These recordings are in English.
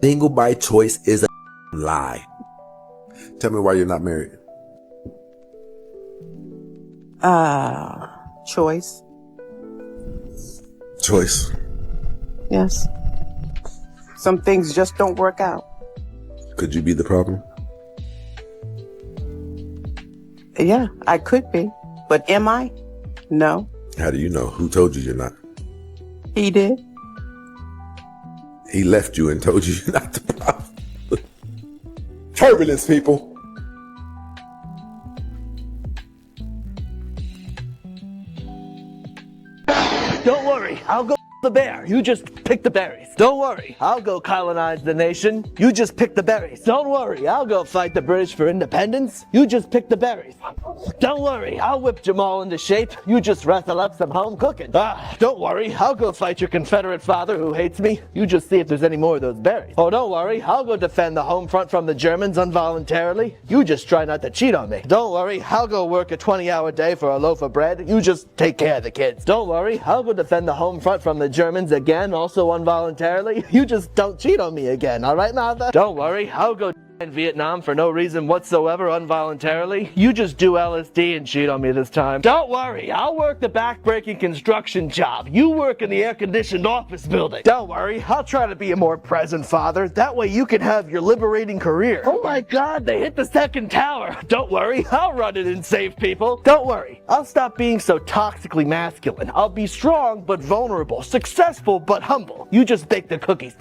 Single by choice is a lie. Tell me why you're not married. Choice. Choice. Yes. Some things just don't work out. Could you be the problem? Yeah, I could be. But am I? No. How do you know? Who told you you're not? He did. He left you and told you you're not the problem. Turbulence, people. Don't worry, I'll go the bear. You just pick the berries. Don't worry, I'll go colonize the nation. You just pick the berries. Don't worry, I'll go fight the British for independence. You just pick the berries. Don't worry, I'll whip Jamal into shape. You just wrestle up some home cooking. Don't worry, I'll go fight your Confederate father who hates me. You just see if there's any more of those berries. Oh, don't worry, I'll go defend the home front from the Germans involuntarily. You just try not to cheat on me. Don't worry, I'll go work a 20-hour day for a loaf of bread. You just take care of the kids. Don't worry, I'll go defend the home front from the Germans again, also involuntarily. You just don't cheat on me again, alright, Martha? Don't worry, I'll go in Vietnam for no reason whatsoever involuntarily. You just do LSD and cheat on me this time. Don't worry, I'll work the back-breaking construction job. You work in the air-conditioned office building. Don't worry, I'll try to be a more present father. That way you can have your liberating career. Oh my god, they hit the second tower. Don't worry, I'll run it and save people. Don't worry, I'll stop being so toxically masculine. I'll be strong but vulnerable, successful but humble. You just bake the cookies.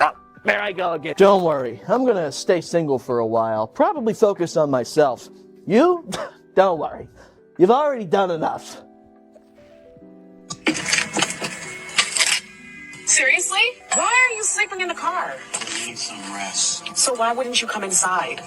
There I go again. Don't worry, I'm gonna stay single for a while. Probably focus on myself. You? Don't worry. You've already done enough. Seriously? Why are you sleeping in the car? I need some rest. So why wouldn't you come inside?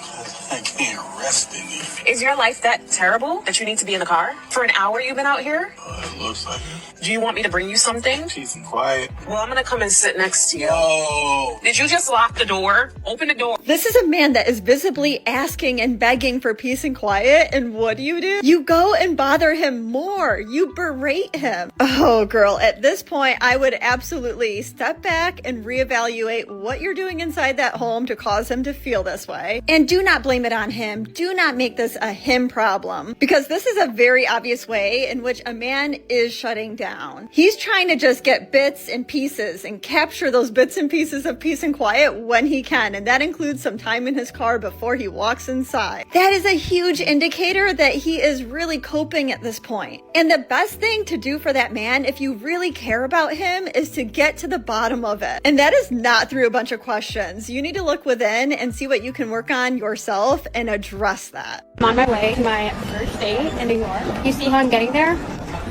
I can't rest in here. Is your life that terrible that you need to be in the car? For an hour you've been out here? It looks like it. Do you want me to bring you something? Peace and quiet. Well, I'm gonna come and sit next to you. Oh. Did you just lock the door? Open the door. This is a man that is visibly asking and begging for peace and quiet, and what do? You go and bother him more. You berate him. Oh, girl, at this point, I would absolutely step back and reevaluate what you're doing inside that home to cause him to feel this way. And do not blame it on him. Do not make this a him problem, because this is a very obvious way in which a man is shutting down. He's trying to just get bits and pieces and capture those bits and pieces of peace and quiet when he can, and that includes some time in his car before he walks inside. That is a huge indicator that he is really coping at this point. And the best thing to do for that man, if you really care about him, is to get to the bottom of it. And that is not through a bunch of questions. You need to look within and see what you can work on yourself and address that. I'm on my way to my first date in New York. You see how I'm getting there?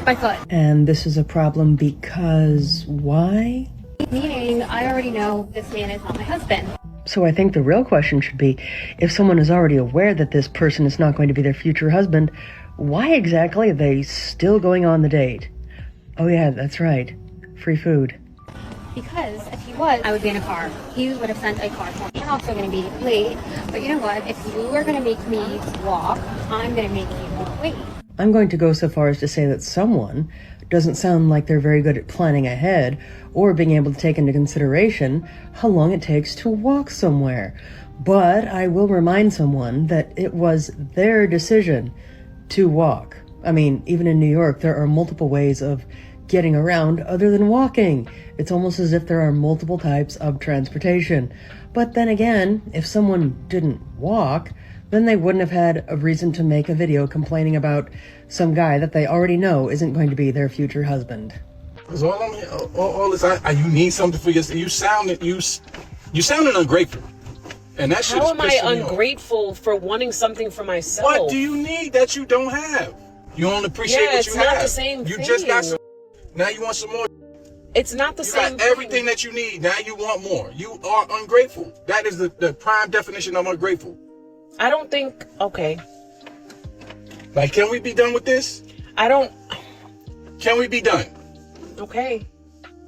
By foot. And this is a problem because why? Meaning, I already know this man is not my husband. So I think the real question should be, if someone is already aware that this person is not going to be their future husband, why exactly are they still going on the date? Oh yeah, that's right. Free food. Because if he was, I would be in a car. He would have sent a car for me. I'm also going to be late. But you know what? If you are going to make me walk, I'm going to make you wait. I'm going to go so far as to say that someone doesn't sound like they're very good at planning ahead or being able to take into consideration how long it takes to walk somewhere. But I will remind someone that it was their decision to walk. I mean, even in New York, there are multiple ways of getting around other than walking. It's almost as if there are multiple types of transportation. But then again, if someone didn't walk, then they wouldn't have had a reason to make a video complaining about some guy that they already know isn't going to be their future husband. Because all this, you need something for yourself. You sounded ungrateful. And that shit How is am I pissing me off. ungrateful for wanting something for myself? What do you need that you don't have? You don't appreciate what you have. it's not the same You thing. just got some. Now you want some more. It's not the You same got everything that you need. Now you want more. You are ungrateful. That is the prime definition of ungrateful. I don't think, okay. Like, can we be done with this? Can we be done? Okay.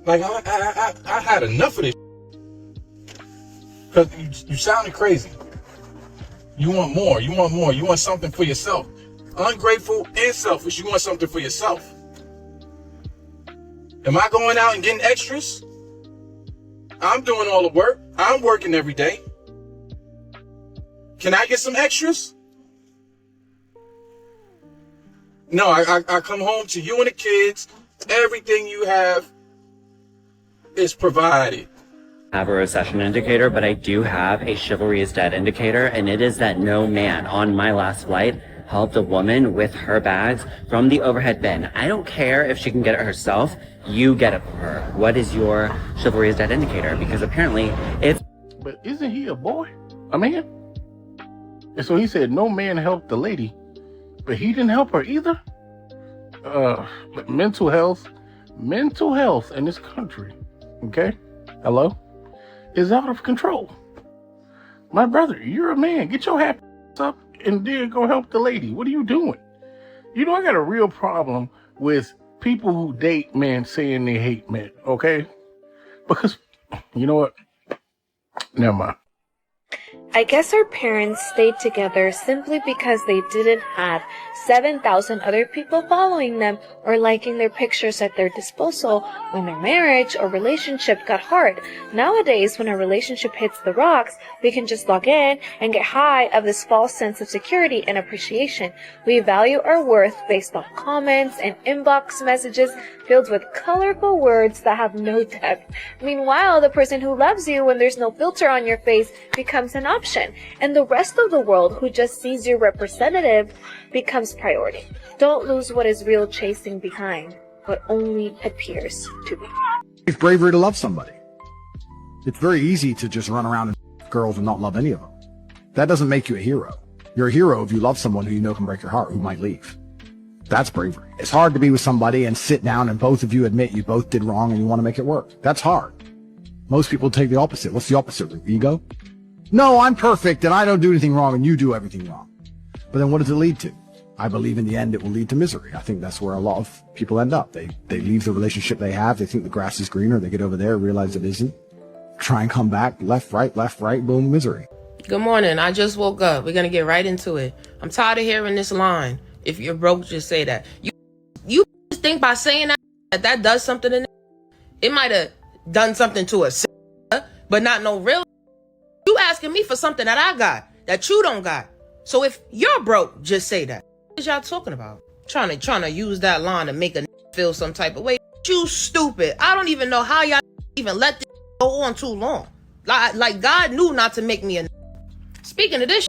Like, I had enough of this. Because you sounded crazy. You want more. You want more. You want something for yourself. Ungrateful and selfish. You want something for yourself. Am I going out and getting extras? I'm doing all the work. I'm working every day. Can I get some extras? No, I come home to you and the kids. Everything you have is provided. I have a recession indicator, but I do have a chivalry is dead indicator, and it is that no man on my last flight helped a woman with her bags from the overhead bin. I don't care if she can get it herself, you get it for her. What is your chivalry is dead indicator? Because apparently it's... But isn't he a boy? A man? And so he said no man helped the lady, but he didn't help her either? But mental health in this country, okay? Hello? Is out of control. My brother, you're a man. Get your happy up and then go help the lady. What are you doing? You know, I got a real problem with people who date men saying they hate men, okay? Because, you know what? Never mind. I guess our parents stayed together simply because they didn't have 7,000 other people following them or liking their pictures at their disposal when their marriage or relationship got hard. Nowadays, when a relationship hits the rocks, we can just log in and get high of this false sense of security and appreciation. We value our worth based on comments and inbox messages filled with colorful words that have no depth. Meanwhile, the person who loves you when there's no filter on your face becomes an option, and the rest of the world who just sees your representative becomes priority. Don't lose what is real chasing behind what only appears to be. It's bravery to love somebody. It's very easy to just run around and girls and not love any of them. That doesn't make you a hero. You're a hero if you love someone who you know can break your heart, who might leave. That's bravery. It's hard to be with somebody and sit down and both of you admit you both did wrong and you want to make it work. That's hard. Most people take the opposite. What's the opposite? Ego? No, I'm perfect and I don't do anything wrong and you do everything wrong. But then what does it lead to? I believe in the end it will lead to misery. I think that's where a lot of people end up. They leave the relationship they have. They think the grass is greener. They get over there, realize it isn't. Try and come back. Left, right, boom, misery. Good morning. I just woke up. We're going to get right into it. I'm tired of hearing this line. If you're broke, just say that. You think by saying that does something in it might have done something to us, but not no real. You asking me for something that I got that you don't got. So if you're broke, just say that. What is y'all talking about? Trying to use that line to make a feel some type of way. You stupid. I don't even know how y'all even let this go on too long. Like God knew not to make me a. Speaking of this,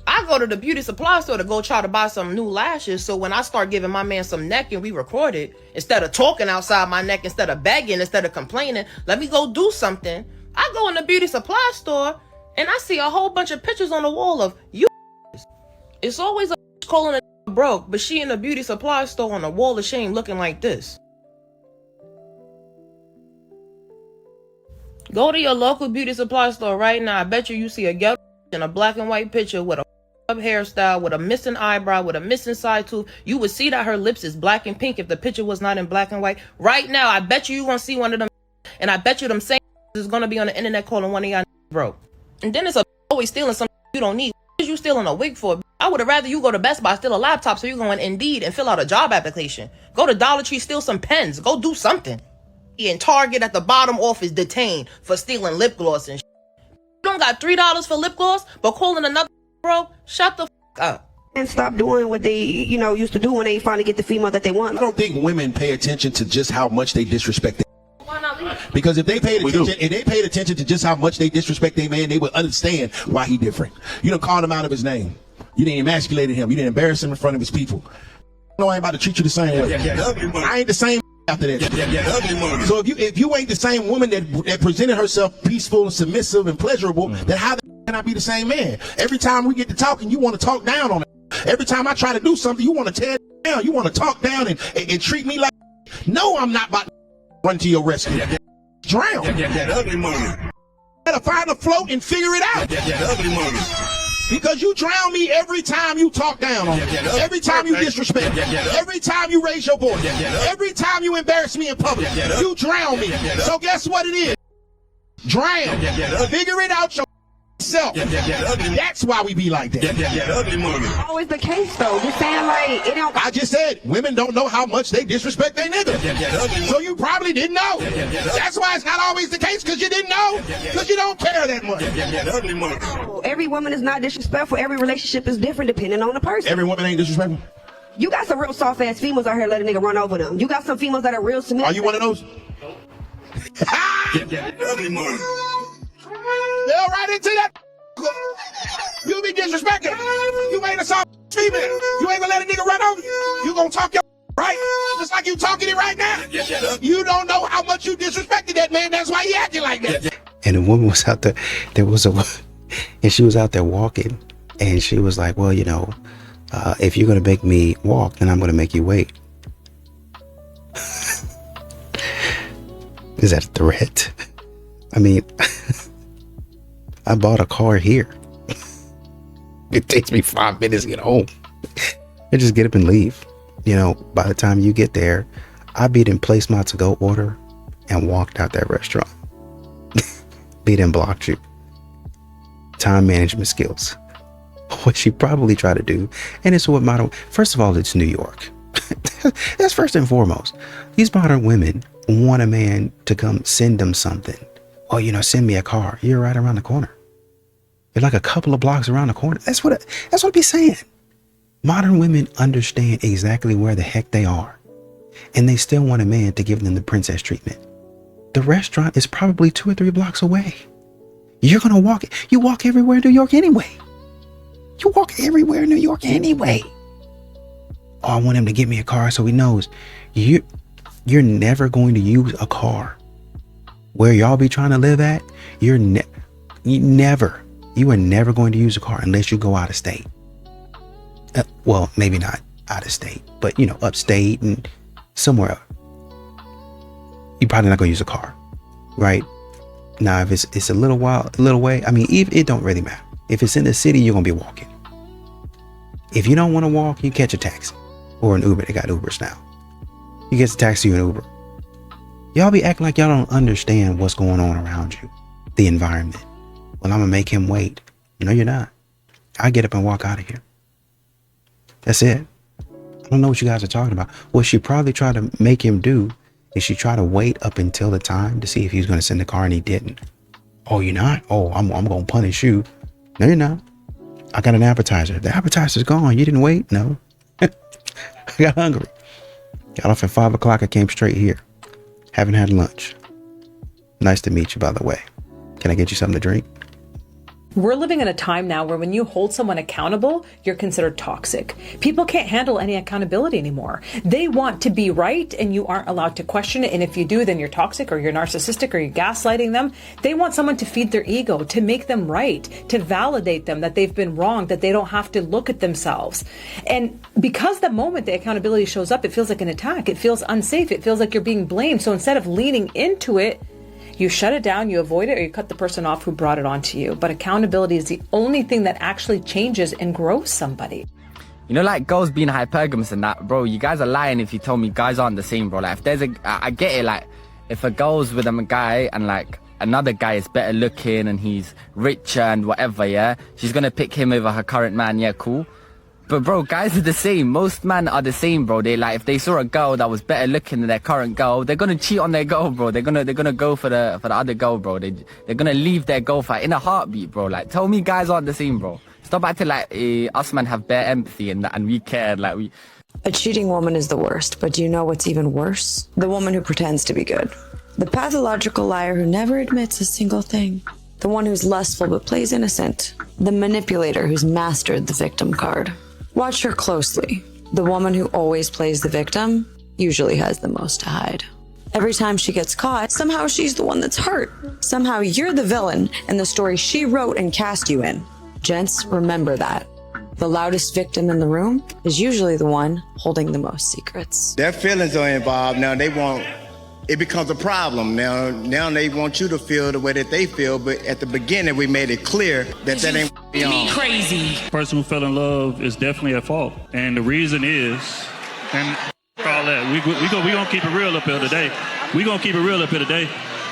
I go to the beauty supply store to go try to buy some new lashes. So when I start giving my man some neck and we record it, instead of talking outside my neck, instead of begging, instead of complaining, let me go do something. I go in the beauty supply store and I see a whole bunch of pictures on the wall of you. It's always a calling a broke, but she in the beauty supply store on a wall of shame looking like this. Go to your local beauty supply store right now. I bet you see a ghetto in a black and white picture with a hairstyle, with a missing eyebrow, with a missing side tooth. You would see that her lips is black and pink if the picture was not in black and white. Right now, I bet you gonna see one of them, and I bet you them same is gonna be on the internet calling one of y'all broke. And then it's always stealing something you don't need. What is you stealing a wig for? I would have rather you go to Best Buy, steal a laptop so you go on Indeed and fill out a job application. Go to Dollar Tree, steal some pens. Go do something. And Target at the bottom office detained for stealing lip gloss and shit. You don't got $3 for lip gloss, but calling another broke? Shut the up. And stop doing what they, used to do when they finally get the female that they want. I don't think women pay attention to just how much they disrespect them. Why not leave? Because if they paid attention to just how much they disrespect their man, they would understand why he different. You done called him out of his name. You didn't emasculate him. You didn't embarrass him in front of his people. No, I ain't about to treat you the same way. I ain't the same after that. So if you ain't the same woman that presented herself peaceful and submissive and pleasurable, then how can I be the same man? Every time we get to talking, you want to talk down on it. Every time I try to do something, you want to tear it down. You want to talk down and treat me like. No, I'm not about to run to your rescue. Drown. Better find a float and figure it out. Because you drown me every time you talk down on me. Every time you disrespect me. Every time you raise your voice. Every time you embarrass me in public. You drown me. So guess what it is? Drown. Figure it out yourself. yourself. That's why we be like that. Always the case though. Just saying like it don't. I just said women don't know how much they disrespect their nigga. So you probably didn't know. That's why it's not always the case, because you didn't know, because you don't care that much. Every woman is not disrespectful. Every relationship is different depending on the person. Every woman ain't disrespectful. You got some real soft ass females out here letting a nigga run over them. You got some females that are real submissive. Are you one of those? They're right into that. You be disrespecting. You ain't a soft female. You ain't gonna let a nigga run over you. You gonna talk your right? Just like you talking it right now. You don't know how much you disrespected that man. That's why he acting like that. And a woman was out there. And she was out there walking, and she was like, well, you know, if you're gonna make me walk, then I'm gonna make you wait. Is that a threat? I mean, I bought a car here. It takes me 5 minutes to get home. I just get up and leave. You know, by the time you get there, I beat and placed my to-go order and walked out that restaurant. Beat and blocked you. Time management skills. What she probably tried to do, and it's what modern, first of all, it's New York. That's first and foremost. These modern women want a man to come send them something. Oh, you know, send me a car. You're right around the corner. You're like a couple of blocks around the corner. That's what I be saying. Modern women understand exactly where the heck they are, and they still want a man to give them the princess treatment. The restaurant is probably 2 or 3 blocks away. You're gonna walk. You walk everywhere in New York anyway. You walk everywhere in New York anyway. Oh, I want him to get me a car so he knows. You're never going to use a car. Where y'all be trying to live at, you are never going to use a car unless you go out of state. Well, maybe not out of state, but you know, upstate and somewhere else. You're probably not going to use a car, right? Now, if it's a little way, I mean, it don't really matter. If it's in the city, you're going to be walking. If you don't want to walk, you catch a taxi or an Uber. They got Ubers now. You get a taxi or an Uber. Y'all be acting like y'all don't understand what's going on around you, the environment. Well, I'm going to make him wait. No, you're not. I get up and walk out of here. That's it. I don't know what you guys are talking about. What she probably tried to make him do is she tried to wait up until the time to see if he was going to send the car, and he didn't. Oh, you're not? Oh, I'm going to punish you. No, you're not. I got an appetizer. The appetizer's gone. You didn't wait? No. I got hungry. Got off at 5 o'clock. I came straight here. Haven't had lunch. Nice to meet you, by the way. Can I get you something to drink? We're living in a time now where when you hold someone accountable, you're considered toxic. People can't handle any accountability anymore. They want to be right, and you aren't allowed to question it. And if you do, then you're toxic, or you're narcissistic, or you're gaslighting them. They want someone to feed their ego, to make them right, to validate them that they've been wrong, that they don't have to look at themselves. And because the moment the accountability shows up, it feels like an attack. It feels unsafe. It feels like you're being blamed. So instead of leaning into it, you shut it down, you avoid it, or you cut the person off who brought it onto you. But accountability is the only thing that actually changes and grows somebody. You know, like girls being hypergamous and that, bro, you guys are lying if you told me guys aren't the same, bro. Like, if there's I get it, like, if a girl's with a guy and, like, another guy is better looking and he's richer and whatever, yeah, she's gonna pick him over her current man, yeah, cool. But bro, guys are the same. Most men are the same, bro. They like, if they saw a girl that was better looking than their current girl, they're gonna cheat on their girl, bro. They're gonna go for the other girl, bro. They're gonna leave their girl for in a heartbeat, bro. Like, tell me guys aren't the same, bro. Stop acting like us men have bare empathy and we care, like we. A cheating woman is the worst, but do you know what's even worse? The woman who pretends to be good. The pathological liar who never admits a single thing. The one who's lustful but plays innocent. The manipulator who's mastered the victim card. Watch her closely. The woman who always plays the victim usually has the most to hide. Every time she gets caught, somehow she's the one that's hurt. Somehow you're the villain in the story she wrote and cast you in. Gents, remember that. The loudest victim in the room is usually the one holding the most secrets. Their feelings are involved. Now it becomes a problem. Now they want you to feel the way that they feel, but at the beginning we made it clear that ain't beyond. Crazy. The person who fell in love is definitely at fault. And the reason is, and all that, we gonna keep it real up here today. We gonna keep it real up here today,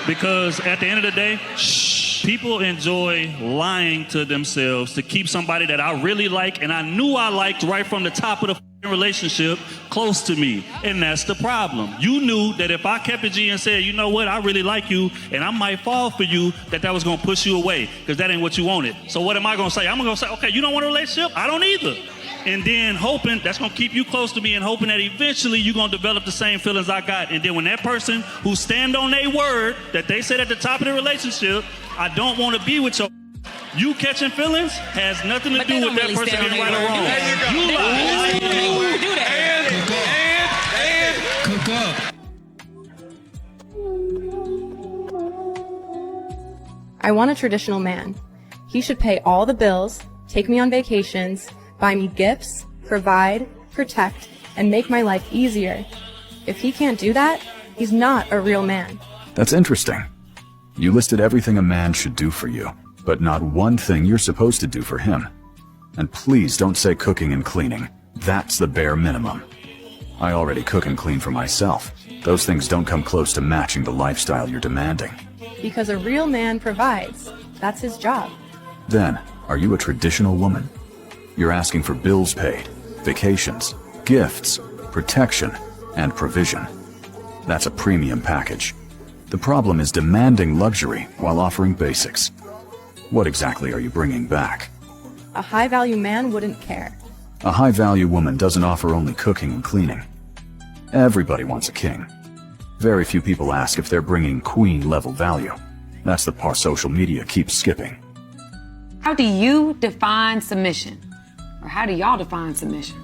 because at the end of the day, People enjoy lying to themselves to keep somebody that I really like and I knew I liked right from the top of the relationship close to me. And that's the problem. You knew that if I kept it G and said, you know what, I really like you and I might fall for you, that was going to push you away because that ain't what you wanted. So what am I going to say? I'm going to say, okay, you don't want a relationship? I don't either. And then hoping that's going to keep you close to me and hoping that eventually you're going to develop the same feelings I got. And then when that person who stand on their word that they said at the top of the relationship, I don't want to be with you catching feelings has nothing to do with that person being right or wrong. You lie. Do that. Cook up. I want a traditional man. He should pay all the bills, take me on vacations, buy me gifts, provide, protect, and make my life easier. If he can't do that, he's not a real man. That's interesting. You listed everything a man should do for you, but not one thing you're supposed to do for him. And please don't say cooking and cleaning. That's the bare minimum. I already cook and clean for myself. Those things don't come close to matching the lifestyle you're demanding. Because a real man provides. That's his job. Then, are you a traditional woman? You're asking for bills paid, vacations, gifts, protection, and provision. That's a premium package. The problem is demanding luxury while offering basics. What exactly are you bringing back? A high-value man wouldn't care. A high-value woman doesn't offer only cooking and cleaning. Everybody wants a king. Very few people ask if they're bringing queen-level value. That's the part social media keeps skipping. How do you define submission? Or how do y'all define submission?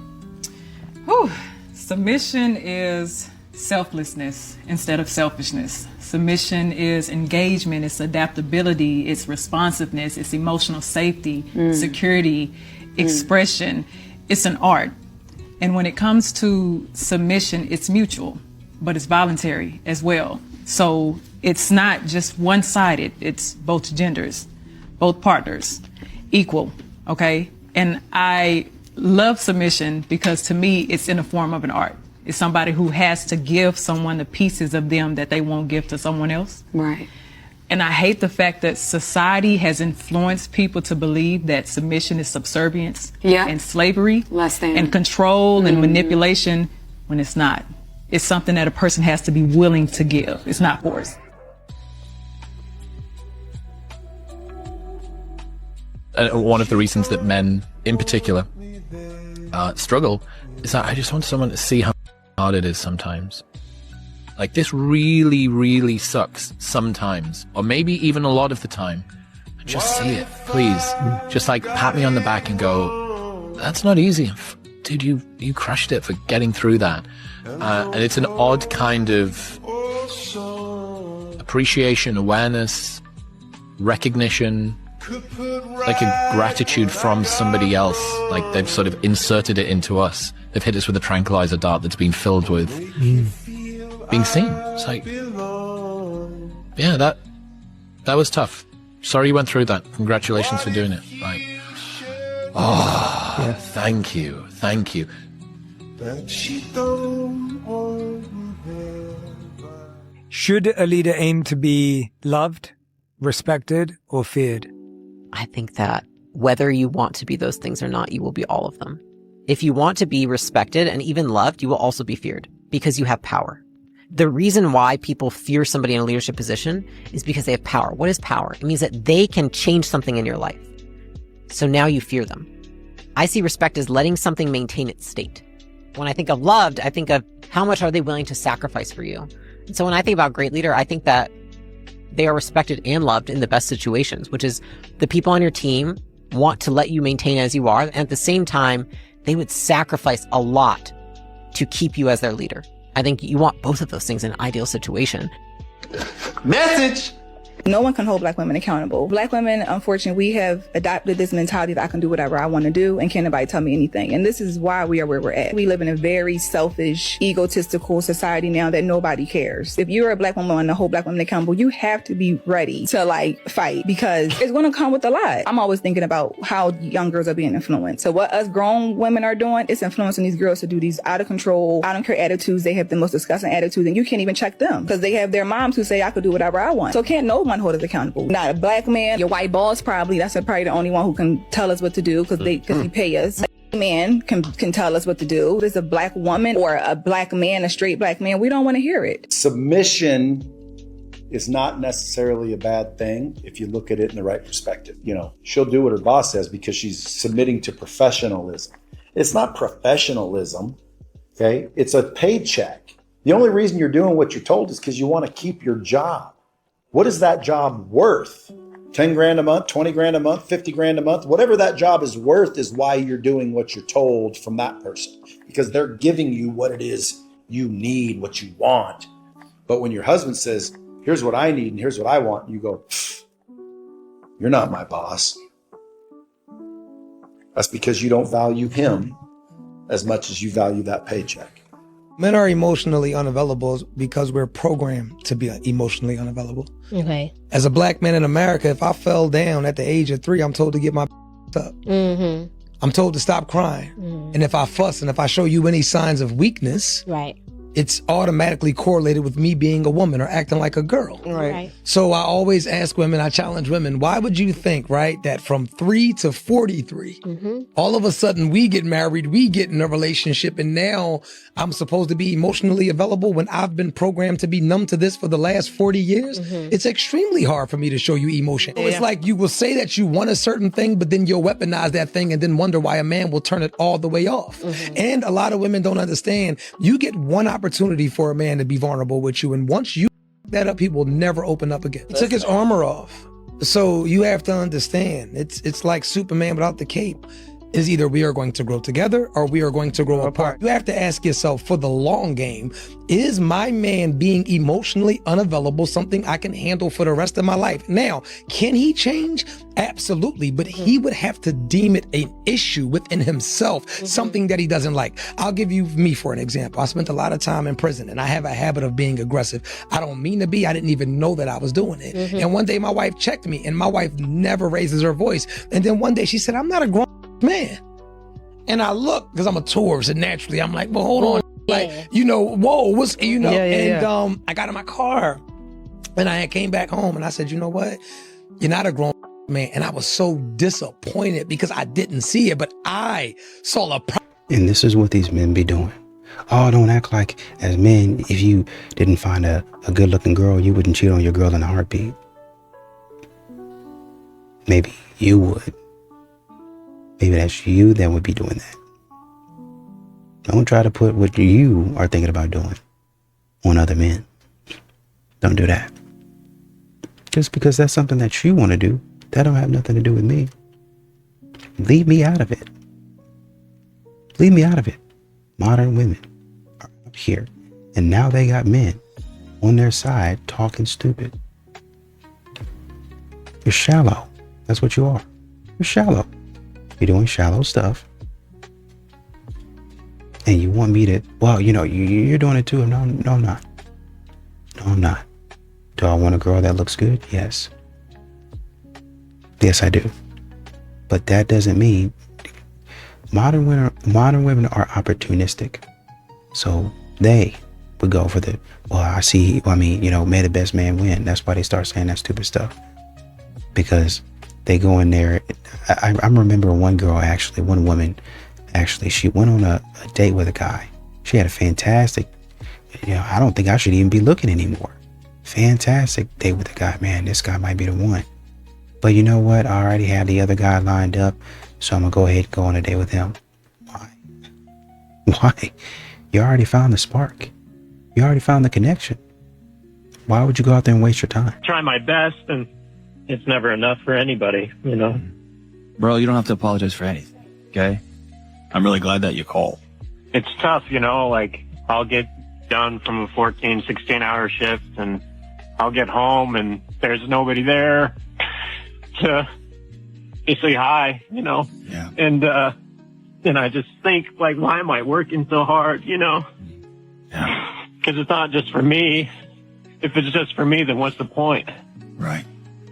Whew. Submission is selflessness instead of selfishness. Submission is engagement, it's adaptability, it's responsiveness, it's emotional safety, security, expression. It's an art. And when it comes to submission, it's mutual, but it's voluntary as well. So it's not just one-sided, it's both genders, both partners, equal, okay? And I love submission because to me, it's in the form of an art. It's somebody who has to give someone the pieces of them that they won't give to someone else. Right. And I hate the fact that society has influenced people to believe that submission is subservience and slavery and control and manipulation when it's not. It's something that a person has to be willing to give. It's not forced. One of the reasons that men in particular struggle is that I just want someone to see how hard it is sometimes. Like, this really, really sucks sometimes, or maybe even a lot of the time. Just see it, please. Just like pat me on the back and go, that's not easy. Dude, you crushed it for getting through that. And it's an odd kind of appreciation, awareness, recognition, like a gratitude from somebody else. Like they've sort of inserted it into us. They've hit us with a tranquilizer dart that's been filled with being seen. It's like, yeah, that was tough. Sorry you went through that. Congratulations for doing it. Like, oh, thank you. Thank you. Should a leader aim to be loved, respected, or feared? I think that whether you want to be those things or not, you will be all of them. If you want to be respected and even loved, you will also be feared because you have power. The reason why people fear somebody in a leadership position is because they have power. What is power? It means that they can change something in your life. So now you fear them. I see respect as letting something maintain its state. When I think of loved, I think of how much are they willing to sacrifice for you. And so when I think about great leader, I think that they are respected and loved in the best situations, which is the people on your team want to let you maintain as you are. And at the same time, they would sacrifice a lot to keep you as their leader. I think you want both of those things in an ideal situation. Message! No one can hold Black women accountable. Black women, unfortunately, we have adopted this mentality that I can do whatever I want to do and can't nobody tell me anything. And this is why we are where we're at. We live in a very selfish, egotistical society now that nobody cares. If you're a Black woman and to hold Black women accountable, you have to be ready to fight because it's going to come with a lot. I'm always thinking about how young girls are being influenced. So what us grown women are doing is influencing these girls to do these out of control, I don't care attitudes. They have the most disgusting attitudes and you can't even check them because they have their moms who say I could do whatever I want. So can't no one someone hold us accountable. Not a black man. Your white boss probably, that's probably the only one who can tell us what to do because he pay us. A man can tell us what to do. If it's a black woman or a black man, a straight black man, we don't want to hear it. Submission is not necessarily a bad thing if you look at it in the right perspective. You know, she'll do what her boss says because she's submitting to professionalism. It's not professionalism, okay? It's a paycheck. The only reason you're doing what you're told is because you want to keep your job. What is that job worth? 10 grand a month, 20 grand a month, 50 grand a month, whatever that job is worth is why you're doing what you're told from that person, because they're giving you what it is you need, what you want. But when your husband says, here's what I need and here's what I want, you go, you're not my boss. That's because you don't value him as much as you value that paycheck. Men are emotionally unavailable because we're programmed to be emotionally unavailable. Okay. As a black man in America, if I fell down at the age of 3, I'm told to get my up. Mm-hmm. I'm told to stop crying. And if I fuss and if I show you any signs of weakness, Right. it's automatically correlated with me being a woman or acting like a girl. Right. So I always ask women, I challenge women, why would you think, right, that from 3 to 43, all of a sudden we get married, we get in a relationship, and now I'm supposed to be emotionally available when I've been programmed to be numb to this for the last 40 years? It's extremely hard for me to show you emotion. It's like you will say that you want a certain thing, but then you'll weaponize that thing and then wonder why a man will turn it all the way off. And a lot of women don't understand, you get one opportunity for a man to be vulnerable with you, and once you that up, he will never open up again. He took his armor off. So you have to understand, it's like Superman without the cape. Is either we are going to grow together or we are going to grow apart. You have to ask yourself, for the long game, is my man being emotionally unavailable something I can handle for the rest of my life? Now, can he change? Absolutely, but he would have to deem it an issue within himself, something that he doesn't like. I'll give you me for an example. I spent a lot of time in prison and I have a habit of being aggressive. I don't mean to be, I didn't even know that I was doing it. And one day my wife checked me, and my wife never raises her voice. And then one day she said, I'm not a grown man. And I look, because I'm a tourist, and naturally I'm like, well, hold on. Like, you know, whoa, what's, you know, I got in my car and I came back home and I said, you know what? You're not a grown man. And I was so disappointed because I didn't see it, but I saw a problem. And this is what these men be doing. Oh, don't act like as men, if you didn't find a good looking girl, you wouldn't cheat on your girl in a heartbeat. Maybe you would. Maybe that's you that would be doing that. Don't try to put what you are thinking about doing on other men. Don't do that. Just because that's something that you want to do, that don't have nothing to do with me. Leave me out of it. Leave me out of it. Modern women are up here, and now they got men on their side talking stupid. You're shallow. That's what you are. You're shallow. You're doing shallow stuff. And you want me to, well, you know, you're doing it too. No, I'm not. No, I'm not. Do I want a girl that looks good? Yes. Yes, I do. But that doesn't mean modern women are opportunistic. So they would go for the, may the best man win. That's why they start saying that stupid stuff. Because they go in there. I remember one woman, she went on a date with a guy. She had a fantastic, I don't think I should even be looking anymore. Fantastic date with a guy. Man, this guy might be the one. But you know what? I already had the other guy lined up, so I'm going to go ahead and go on a date with him. Why? You already found the spark. You already found the connection. Why would you go out there and waste your time? Try my best, and it's never enough for anybody, you know? Bro, you don't have to apologize for anything, okay? I'm really glad that you called. It's tough, like I'll get done from a 14, 16-hour shift, and I'll get home, and there's nobody there to say hi, Yeah. And I just think, why am I working so hard, Yeah. Because it's not just for me. If it's just for me, then what's the point? Right.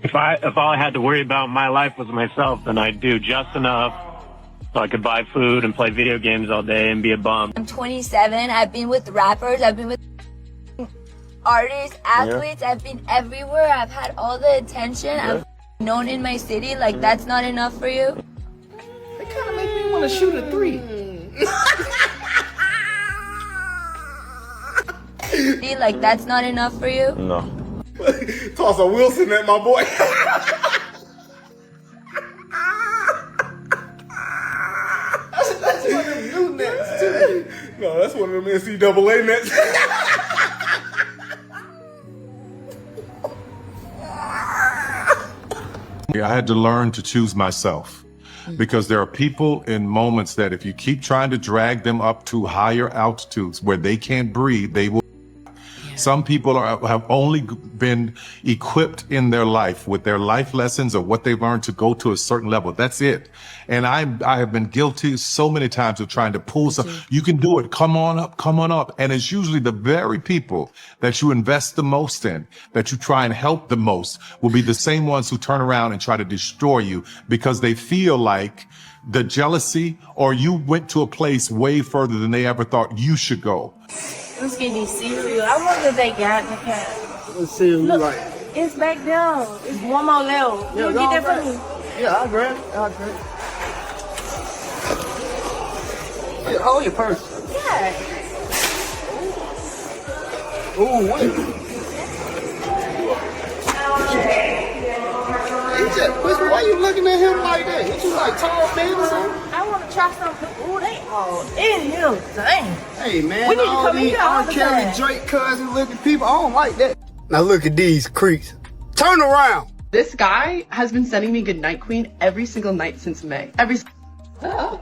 If all I had to worry about in my life was myself, then I'd do just enough so I could buy food and play video games all day and be a bum. I'm 27. I've been with rappers. I've been with artists, athletes. I've been everywhere. I've had all the attention. I'm known in my city. Like, that's not enough for you? It kind of make me want to shoot a 3. Like, that's not enough for you? No. Toss a Wilson at my boy. That's one of them new nets, too. No, that's one of them NCAA nets. I had to learn to choose myself, because there are people in moments that if you keep trying to drag them up to higher altitudes where they can't breathe, they will. Some people have only been equipped in their life with their life lessons or what they've learned to go to a certain level. That's it. And I have been guilty so many times of trying to pull some, you can do it, come on up, come on up. And it's usually the very people that you invest the most in, that you try and help the most, will be the same ones who turn around and try to destroy you because they feel like the jealousy or you went to a place way further than they ever thought you should go. Let's get these cereal. I wonder if they got the cat. Let's see what you like. It's back down. It's one more level. Yeah, You get that for me? Yeah, I'll grab it. I'll grab it. Yeah, hold your purse. Yeah. Ooh, wait. Why you looking at him like that? What you like, tall man or something? I want to try something. Ooh, they all in here. Dang. Hey, man, We need to all come in these here all R. the Kelly, time. Drake cousin looking people, I don't like that. Now look at these creeps. Turn around. This guy has been sending me Goodnight Queen every single night since May. Now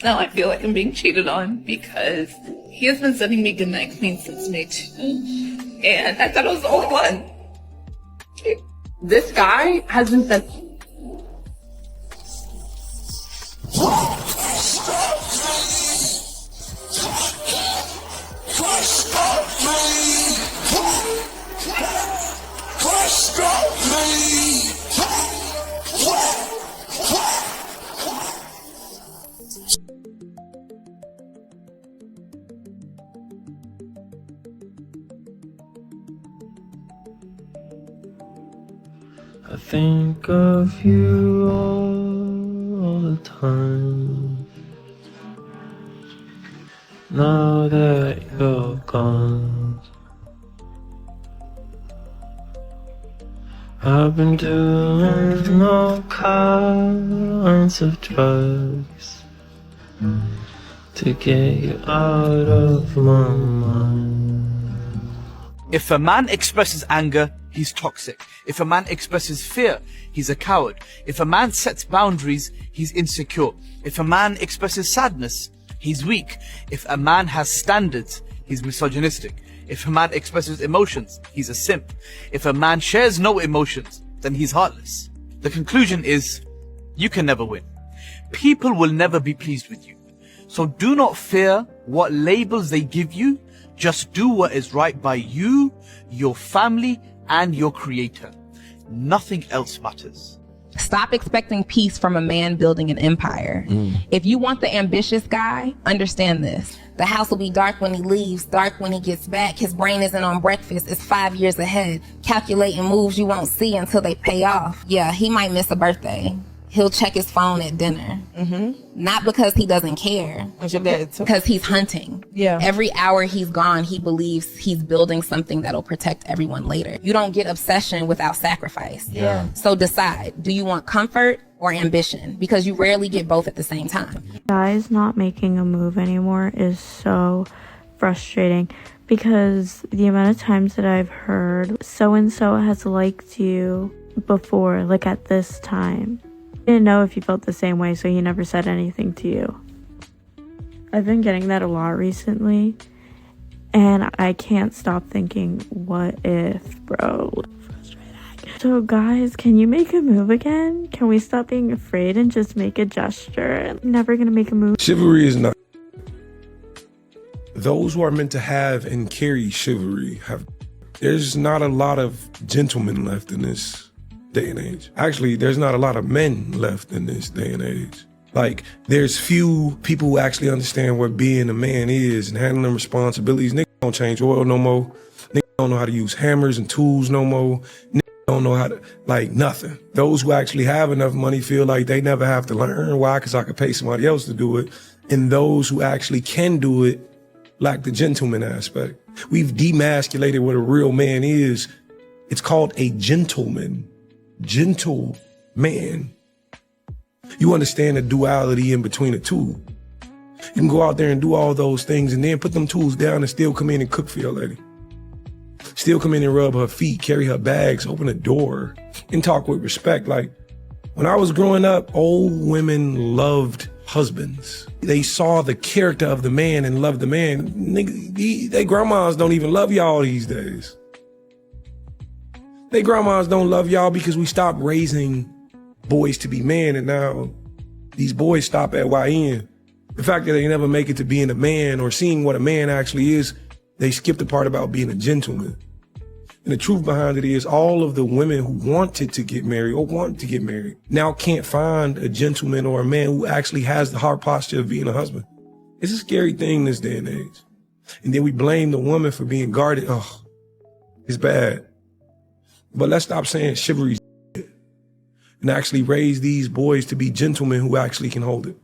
I feel like I'm being cheated on because he has been sending me Goodnight Queen since May 2. And I thought I was the only one. This guy has been sending... I think of you all the time. Now that you're gone, I've been doing all kinds of drugs to get you out of my mind. If a man expresses anger, he's toxic. If a man expresses fear, he's a coward. If a man sets boundaries, he's insecure. If a man expresses sadness, he's weak. If a man has standards, he's misogynistic. If a man expresses emotions, he's a simp. If a man shares no emotions, then he's heartless. The conclusion is, you can never win. People will never be pleased with you. So do not fear what labels they give you. Just do what is right by you, your family, and your creator. Nothing else matters. Stop expecting peace from a man building an empire. If you want the ambitious guy, understand this. The house will be dark when he leaves, dark when he gets back. His brain isn't on breakfast, it's 5 years ahead. Calculating moves you won't see until they pay off. Yeah, he might miss a birthday. He'll check his phone at dinner. Not because he doesn't care, because he's hunting. Yeah. Every hour he's gone, he believes he's building something that'll protect everyone later. You don't get obsession without sacrifice. Yeah. So decide, do you want comfort or ambition? Because you rarely get both at the same time. Guys not making a move anymore is so frustrating because the amount of times that I've heard so-and-so has liked you before, like at this time. I didn't know if you felt the same way, so he never said anything to you. I've been getting that a lot recently, and I can't stop thinking, what if, bro? So guys, can you make a move again? Can we stop being afraid and just make a gesture? I'm never gonna make a move. Chivalry is not. Those who are meant to have and carry chivalry have. There's not a lot of gentlemen left in this day and age. Actually, there's not a lot of men left in this day and age. Like, there's few people who actually understand what being a man is and handling responsibilities. don't change oil no more. Niggas don't know how to use hammers and tools no more. Niggas don't know how to, like, nothing. Those who actually have enough money feel like they never have to learn. Why? Because I could pay somebody else to do it. And those who actually can do it lack the gentleman aspect. We've demasculated what a real man is. It's called a gentleman. Gentle man. You understand the duality in between the two. You can go out there and do all those things and then put them tools down and still come in and cook for your lady. Still come in and rub her feet, carry her bags, open the door, and talk with respect. Like, when I was growing up, old women loved husbands. They saw the character of the man and loved the man. Nigga, they grandmas don't even love y'all these days. They grandmas don't love y'all because we stopped raising boys to be men, and now these boys stop at YN. The fact that they never make it to being a man or seeing what a man actually is, they skip the part about being a gentleman. And the truth behind it is all of the women who wanted to get married or want to get married now can't find a gentleman or a man who actually has the hard posture of being a husband. It's a scary thing this day and age. And then we blame the woman for being guarded. Oh, it's bad. But let's stop saying chivalry and actually raise these boys to be gentlemen who actually can hold it.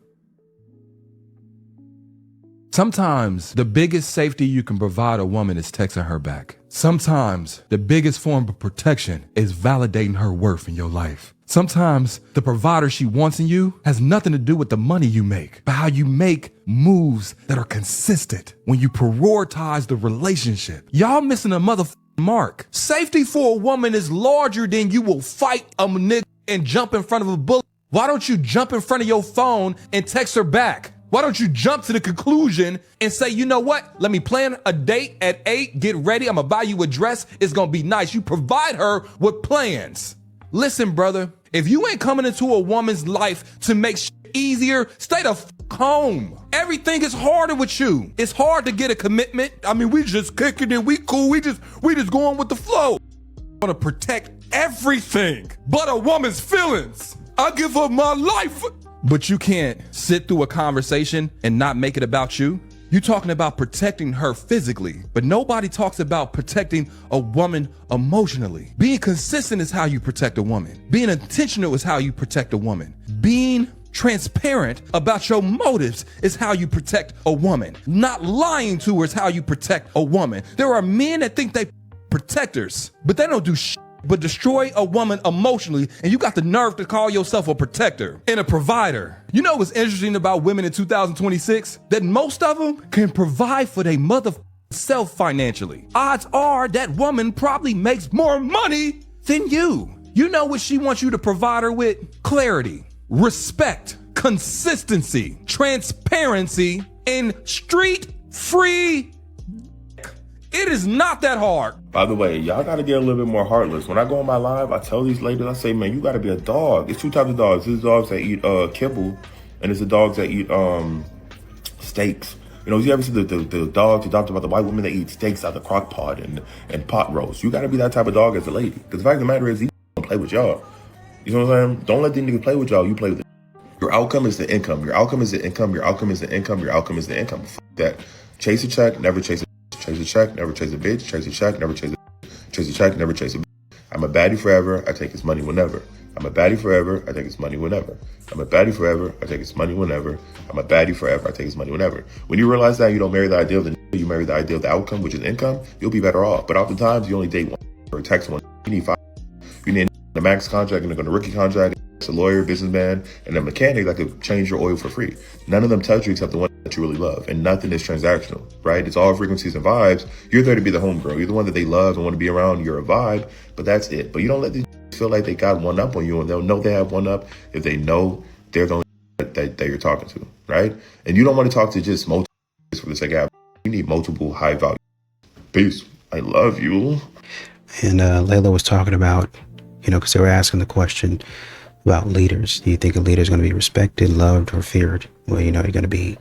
Sometimes the biggest safety you can provide a woman is texting her back. Sometimes the biggest form of protection is validating her worth in your life. Sometimes the provider she wants in you has nothing to do with the money you make, but how you make moves that are consistent when you prioritize the relationship. Y'all missing a motherfucking mark. Safety for a woman is larger than you will fight a nigga and jump in front of a bullet. Why don't you jump in front of your phone and text her back? Why don't you jump to the conclusion and say, you know what? Let me plan a date at 8, get ready. I'm gonna buy you a dress. It's gonna be nice. You provide her with plans. Listen, brother, if you ain't coming into a woman's life to make shit easier, stay the f home. Everything is harder with you. It's hard to get a commitment. I mean, we just kicking it. We cool. We just going with the flow. I want to protect everything but a woman's feelings. I give her my life. But you can't sit through a conversation and not make it about you. You're talking about protecting her physically, but nobody talks about protecting a woman emotionally. Being consistent is how you protect a woman. Being intentional is how you protect a woman. Being transparent about your motives is how you protect a woman. Not lying to her is how you protect a woman. There are men that think they protectors, but they don't do shit but destroy a woman emotionally, and you got the nerve to call yourself a protector and a provider. You know what's interesting about women in 2026? That most of them can provide for their mother self financially. Odds are that woman probably makes more money than you. You know what she wants you to provide her with? Clarity, respect, consistency, transparency, and street free. It is not that hard. By the way, y'all gotta get a little bit more heartless. When I go on my live, I tell these ladies, I say, man, you gotta be a dog. It's two types of dogs. There's dogs that eat kibble, and there's the dogs that eat steaks. You know, you ever see the dogs you talked about, the white women that eat steaks out of the crock pot and pot roast? You gotta be that type of dog as a lady. Because the fact of the matter is, these don't play with y'all. You know what I'm saying? Don't let these niggas play with y'all. You play with it. Your outcome is the income. Your outcome is the income. Your outcome is the income. Your outcome is the income. F that. Chase a check, never chase a chase a check, never chase a bitch. Chase a check, never chase a bitch. Chase a check, never chase a bitch. I'm a baddie forever. I take his money whenever. I'm a baddie forever. I take his money whenever. I'm a baddie forever. I take his money whenever. I'm a baddie forever. I take his money whenever. When you realize that, you don't marry the idea of the you marry the idea of the outcome, which is income, you'll be better off. But oftentimes, you only date one or text one. You need 5. You need a max contract and a rookie contract. It's a lawyer, businessman, and a mechanic that could change your oil for free. None of them touch you except the one that you really love. And nothing is transactional, right? It's all frequencies and vibes. You're there to be the homegirl. You're the one that they love and want to be around. You're a vibe, but that's it. But you don't let these feel like they got one up on you, and they'll know they have one up if they know they're the only that you're talking to, right? And you don't want to talk to just multiple for the sake of you need multiple high value. Peace. I love you. And Layla was talking about, because they were asking the question about leaders. Do you think a leader is going to be respected, loved, or feared? Well, you're going to be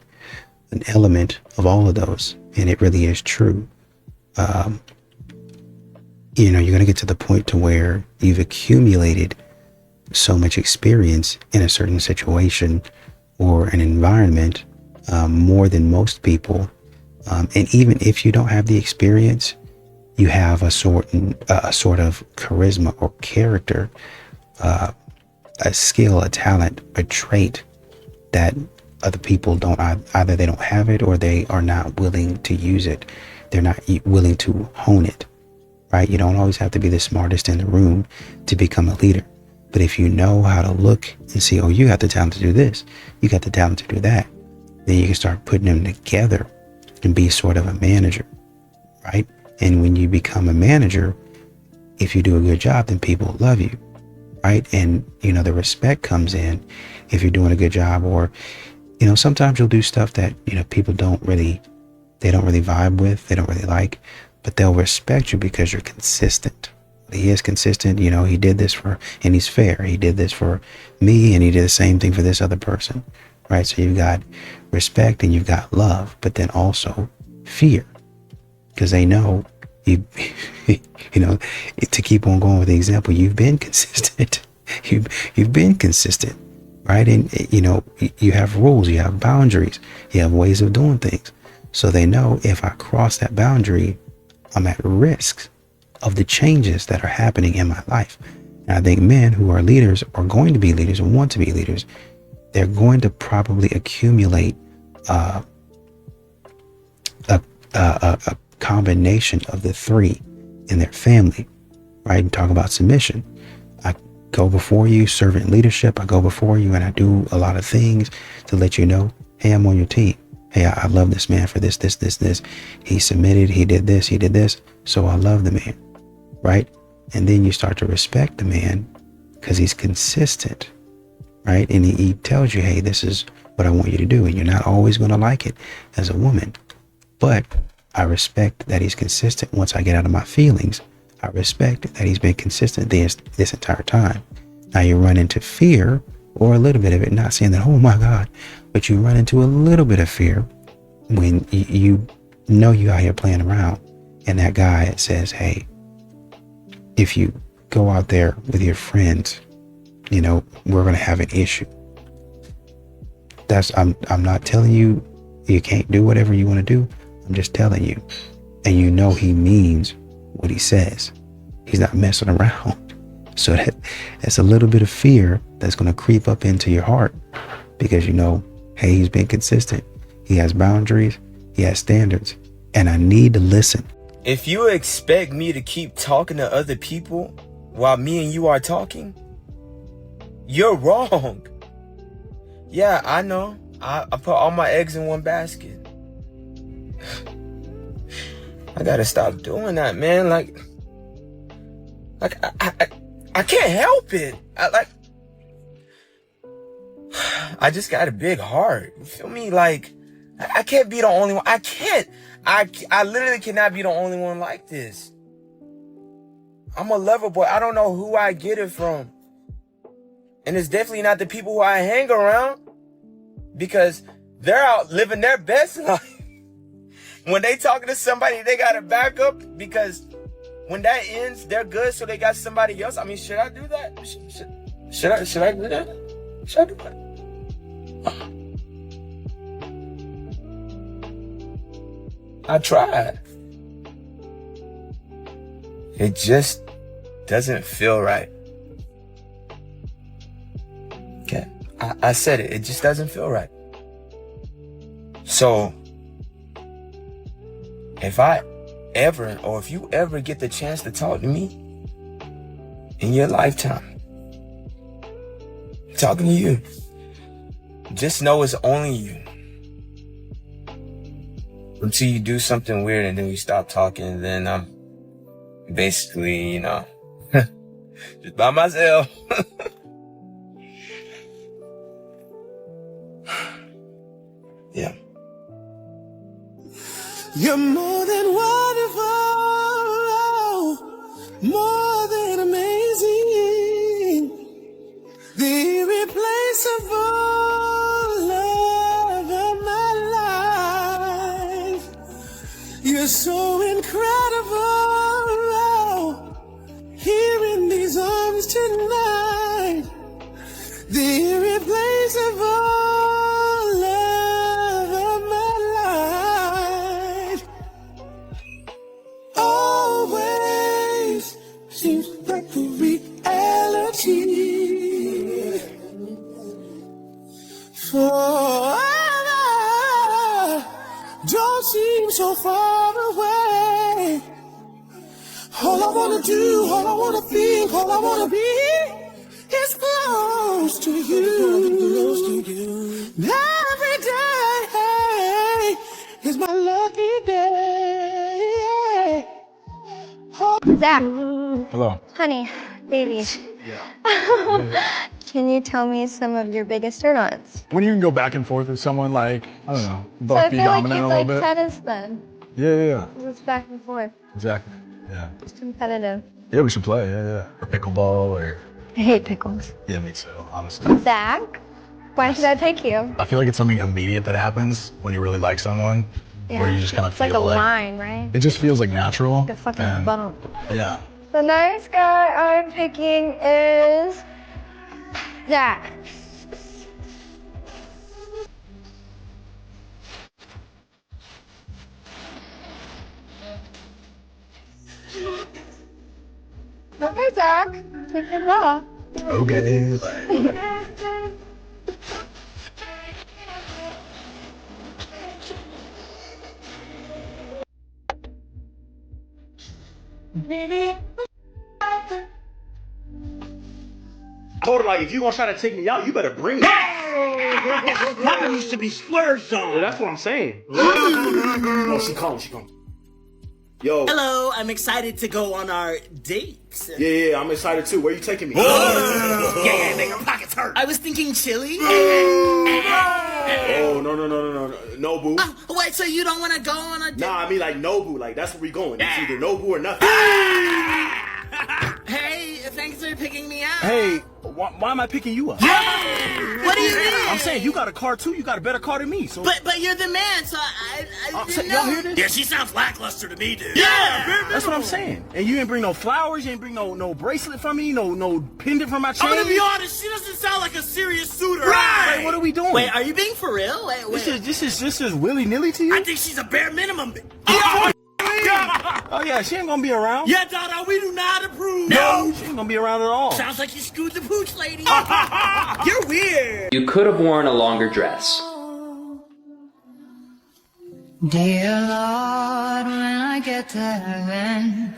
an element of all of those. And it really is true. You're going to get to the point to where you've accumulated so much experience in a certain situation or an environment, more than most people, And even if you don't have the experience, you have a sort of charisma or character, a skill, a talent, a trait that other people don't, either they don't have it or they are not willing to use it. They're not willing to hone it, right? You don't always have to be the smartest in the room to become a leader. But if you know how to look and see, oh, you got the talent to do this, you got the talent to do that, then you can start putting them together and be sort of a manager, right? And when you become a manager, if you do a good job, then people love you, right? And, you know, the respect comes in if you're doing a good job. Or, you know, sometimes you'll do stuff that, you know, people don't really vibe with, they don't really like, but they'll respect you because you're consistent. He is consistent. You know, he did this and he's fair. He did this for me and he did the same thing for this other person, right? So you've got respect and you've got love, but then also fear, because they know you, you know, to keep on going with the example, you've been consistent. You've been consistent, right? And, you know, you have rules, you have boundaries, you have ways of doing things. So they know if I cross that boundary, I'm at risk of the changes that are happening in my life. And I think men who are leaders are going to be leaders and want to be leaders. They're going to probably accumulate a combination of the three in their family, right? And talk about submission. I go before you, servant leadership. I go before you and I do a lot of things to let you know, hey, I'm on your team. Hey, I love this man for this. He submitted, he did this. So I love the man, right? And then you start to respect the man because he's consistent, right? And he tells you, hey, this is what I want you to do. And you're not always going to like it as a woman, but I respect that he's consistent. Once I get out of my feelings, I respect that he's been consistent this entire time. Now you run into fear or a little bit of it, not saying that, oh my God, but you run into a little bit of fear when you know you out here playing around and that guy says, hey, if you go out there with your friends, you know, we're going to have an issue. I'm not telling you you can't do whatever you want to do. I'm just telling you. And you know he means what he says. He's not messing around. So that's a little bit of fear that's going to creep up into your heart because you know, hey, he's been consistent. He has boundaries. He has standards. And I need to listen. If you expect me to keep talking to other people while me and you are talking, you're wrong. Yeah, I know. I put all my eggs in one basket. I gotta stop doing that, man. Like I can't help it. I just got a big heart. You feel me? Like, I can't be the only one. I can't. I literally cannot be the only one like this. I'm a lover boy. I don't know who I get it from. And it's definitely not the people who I hang around, because they're out living their best life. When they talking to somebody, they got to back up, because when that ends, they're good, so they got somebody else. I mean, should I do that? Should I do that? Should I do that? I tried. It just doesn't feel right. Okay, I said it. It just doesn't feel right. So, if you ever get the chance to talk to me in your lifetime, I'm talking to you, just know it's only you. Until you do something weird and then we stop talking, then I'm basically, you know, just by myself. Yeah. You're more than wonderful, more than amazing, the irreplaceable love of my life. You're so incredible, here in these arms tonight, the irreplaceable love of my life. forever don't seem so far away. All I wanna do, all I wanna think, all I wanna be is close to you. Every day is my lucky day. Zach. Hello. Honey, baby. Can you tell me some of your biggest turn-ons? When you can go back and forth with someone, like, I don't know, So I both be feel like dominant you a little like bit. tennis then. Yeah. It's back and forth. Exactly. Yeah. It's competitive. Yeah, we should play. Yeah. Or pickleball or. I hate pickles. Yeah, me too, honestly. Zach, why should I take you? I feel like it's something immediate that happens when you really like someone, where you just kind of It's feel like a line, right? it just feels like natural. Like a fucking and- bump. Yeah. The nice guy I'm picking is Zach. Okay, Zach. Take it off. Okay. Told her, like, if you gonna try to take me out, you better bring me. Mine used to be splurged on. Yeah, that's what I'm saying. Oh, she calling. Yo. Hello, I'm excited to go on our date. Yeah, I'm excited too. Where you taking me? Yeah, make her pockets hurt. I was thinking chili. Oh, no. Nobu. Wait, so you don't want to go on a date? Nah, I mean like Nobu. Like, that's where we going. It's either Nobu or nothing. Hey, thanks for picking me out. Hey, why am I picking you up? What do you mean? I'm saying you got a car too. You got a better car than me. So. But you're the man, so I didn't know. Y'all hear this? Yeah, she sounds lackluster to me, dude. Yeah, that's what I'm saying. And you didn't bring no flowers. You didn't bring no bracelet for me. No pendant for my chain. I'm gonna be honest. She doesn't sound like a serious suitor. Right. Wait, what are we doing? Wait, are you being for real? Wait. This is willy nilly to you. I think she's a bare minimum. Oh yeah, she ain't gonna be around. Yeah, Dada, we do not approve. No, she ain't gonna be around at all. Sounds like you screwed the pooch lady. You're weird. You could have worn a longer dress. Dear Lord, when I get to heaven,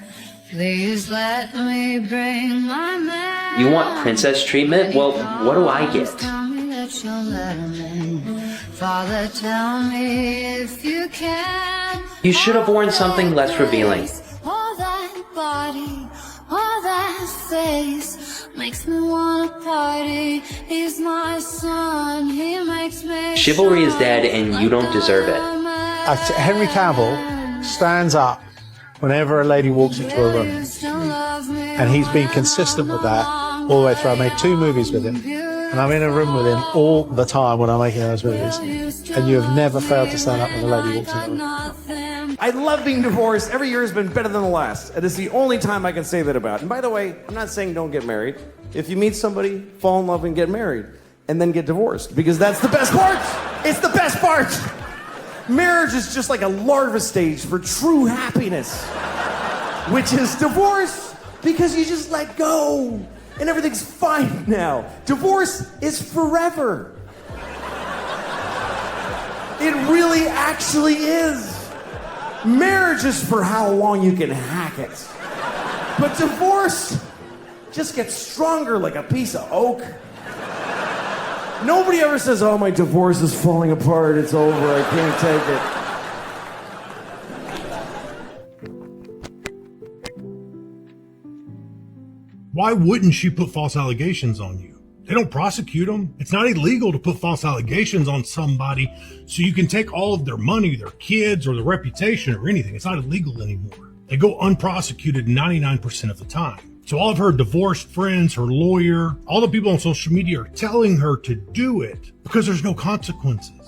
please let me bring my man. You want princess treatment? Well, what do I get? Tell me that you'll let him in. Father, tell me if you can. You should have worn something less revealing. All that body, all that face makes me wanna party. He's my son, he makes me. Chivalry is dead and you don't deserve it. Henry Cavill stands up whenever a lady walks into a room, and he's been consistent with that all the way through. I made 2 movies with him, and I'm in a room with him all the time when I'm making those movies, and you have never failed to stand up when a lady walks in the room. I love being divorced. Every year has been better than the last. It is the only time I can say that about. And by the way, I'm not saying don't get married. If you meet somebody, fall in love and get married, and then get divorced, because that's the best part. It's the best part. Marriage is just like a larva stage for true happiness, which is divorce, because you just let go and everything's fine now. Divorce is forever. It really actually is. Marriage is for how long you can hack it. But divorce just gets stronger like a piece of oak. Nobody ever says, oh, my divorce is falling apart, it's over, I can't take it. Why wouldn't she put false allegations on you? They don't prosecute them. It's not illegal to put false allegations on somebody so you can take all of their money, their kids, or their reputation or anything. It's not illegal anymore. They go unprosecuted 99% of the time. So all of her divorced friends, her lawyer, all the people on social media are telling her to do it because there's no consequences.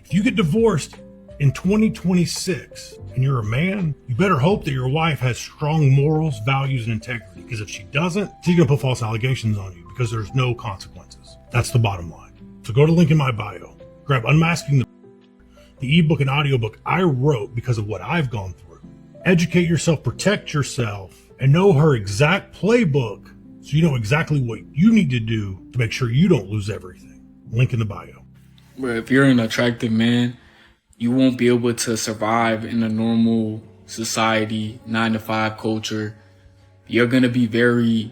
If you get divorced in 2026 and you're a man, you better hope that your wife has strong morals, values, and integrity. Because if she doesn't, she's going to put false allegations on you because there's no consequences. That's the bottom line. So go to the link in my bio, grab Unmasking the ebook and audiobook I wrote because of what I've gone through. Educate yourself, protect yourself, and know her exact playbook so you know exactly what you need to do to make sure you don't lose everything. Link in the bio. But if you're an attractive man, you won't be able to survive in a normal society, 9-to-5 culture. You're gonna be very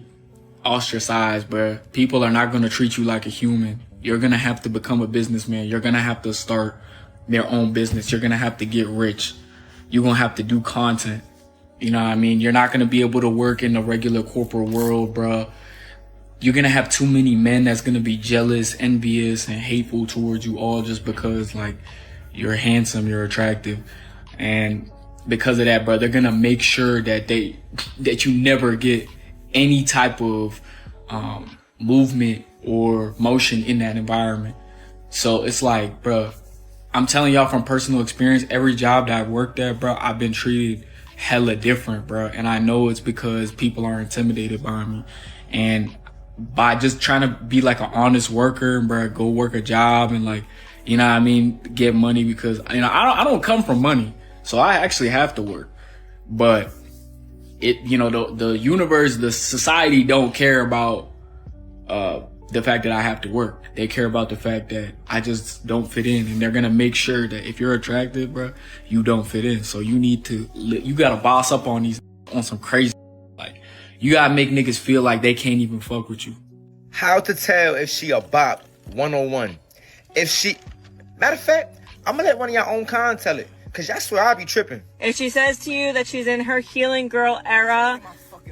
ostracized, bro. People are not gonna treat you like a human. You're gonna have to become a businessman. You're gonna have to start their own business. You're gonna have to get rich. You're gonna have to do content. You know what I mean? You're not gonna be able to work in the regular corporate world, bro. You're gonna have too many men that's gonna be jealous, envious, and hateful towards you all just because, like, you're handsome, you're attractive. And because of that, bro, they're gonna make sure that that you never get any type of movement or motion in that environment. So it's like, bro, I'm telling y'all from personal experience, every job that I've worked at, bro, I've been treated hella different, bro. And I know it's because people are intimidated by me. And by just trying to be like an honest worker, bro, go work a job and, like, you know what I mean, get money, because, you know, I don't come from money, so I actually have to work. But it, you know, the universe, the society don't care about the fact that I have to work. They care about the fact that I just don't fit in, and they're gonna make sure that if you're attractive, bro, you don't fit in. So you need to, you gotta boss up on some crazy, like, you gotta make niggas feel like they can't even fuck with you. How to tell if she a bop, 101. If she, matter of fact, I'm gonna let one of y'all own con tell it, cause y'all swear I be tripping. If she says to you that she's in her healing girl era,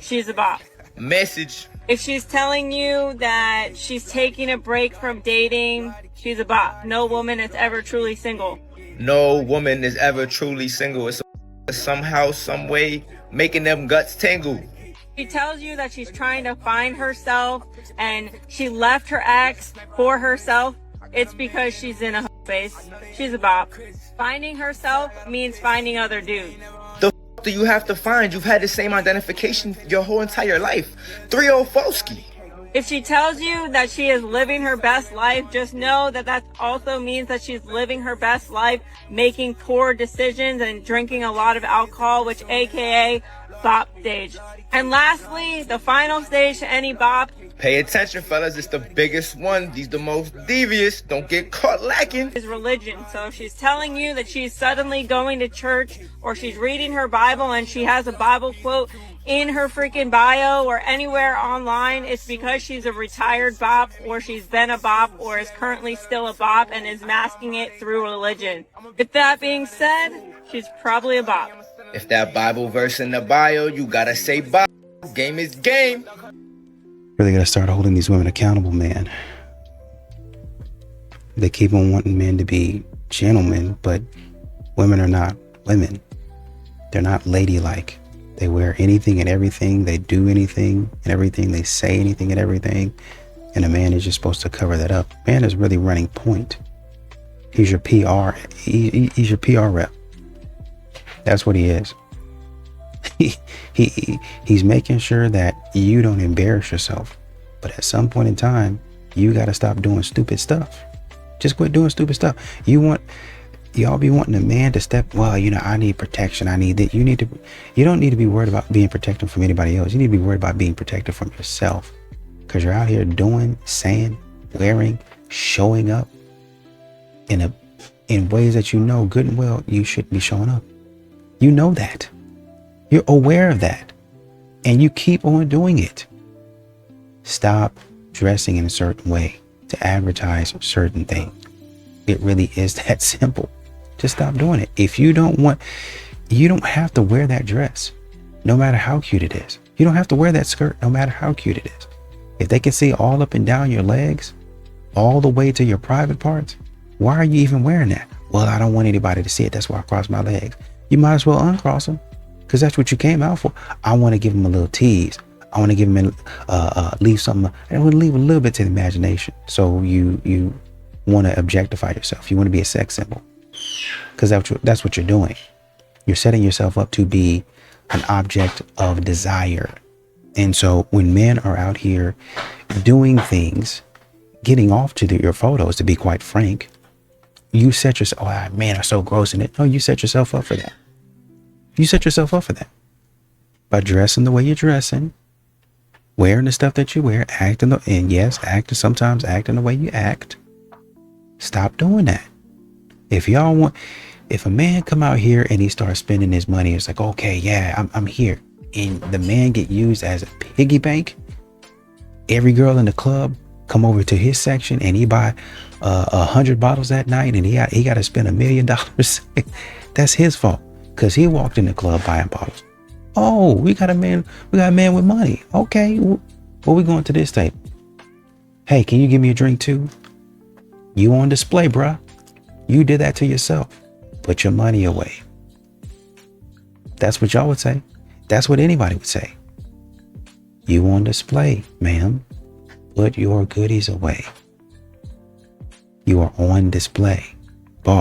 she's a bop. Message. If she's telling you that she's taking a break from dating, she's a bop. No woman is ever truly single. No woman is ever truly single. It's somehow, some way, making them guts tingle. She tells you that she's trying to find herself and she left her ex for herself. It's because she's in a phase. She's a bop. Finding herself means finding other dudes. The do you have to find? You've had the same identification your whole entire life. 304ski. If she tells you that she is living her best life, just know that that also means that she's living her best life, making poor decisions and drinking a lot of alcohol, which AKA bop stage. And lastly, the final stage to any bop. Pay attention, fellas. It's the biggest one. These the most devious. Don't get caught lacking. Is religion. So if she's telling you that she's suddenly going to church, or she's reading her Bible and she has a Bible quote in her freaking bio or anywhere online, it's because she's a retired bop, or she's been a bop, or is currently still a bop and is masking it through religion. With that being said, she's probably a bop. If that Bible verse in the bio, you gotta say bop. Game is game. Really gotta start holding these women accountable, man. They keep on wanting men to be gentlemen, but women are not women. They're not ladylike. They wear anything and everything. They do anything and everything. They say anything and everything. And a man is just supposed to cover that up. Man is really running point. He's your PR. He's your PR rep. That's what he is. He's making sure that you don't embarrass yourself. But at some point in time, you got to stop doing stupid stuff. Just quit doing stupid stuff. Y'all be wanting a man to step, well, you know, I need protection. I need that. You don't need to be worried about being protected from anybody else. You need to be worried about being protected from yourself. Because you're out here doing, saying, wearing, showing up in ways that you know good and well you shouldn't be showing up. You know that. You're aware of that. And you keep on doing it. Stop dressing in a certain way to advertise certain things. It really is that simple. Just stop doing it. If you don't have to wear that dress, no matter how cute it is. You don't have to wear that skirt, no matter how cute it is. If they can see all up and down your legs, all the way to your private parts, why are you even wearing that? Well, I don't want anybody to see it. That's why I cross my legs. You might as well uncross them, because that's what you came out for. I want to give them a little tease. I want to give them leave something. I want to leave a little bit to the imagination. So you want to objectify yourself. You want to be a sex symbol, because that's what you're doing. You're setting yourself up to be an object of desire. And so when men are out here doing things, getting off to your photos, to be quite frank, you set yourself, oh man, I'm so gross in it. No, you set yourself up for that. You set yourself up for that. By dressing the way you're dressing, wearing the stuff that you wear, sometimes acting the way you act. Stop doing that. If a man come out here and he starts spending his money, it's like, okay, yeah, I'm here. And the man get used as a piggy bank. Every girl in the club come over to his section and he buy 100 bottles that night, and he got to spend $1 million. That's his fault, because he walked in the club buying bottles. Oh, we got a man with money. Okay, well, we going to this table. Hey, can you give me a drink too? You on display, bruh. You did that to yourself. Put your money away. That's what y'all would say. That's what anybody would say. You on display, ma'am. Put your goodies away. You are on display.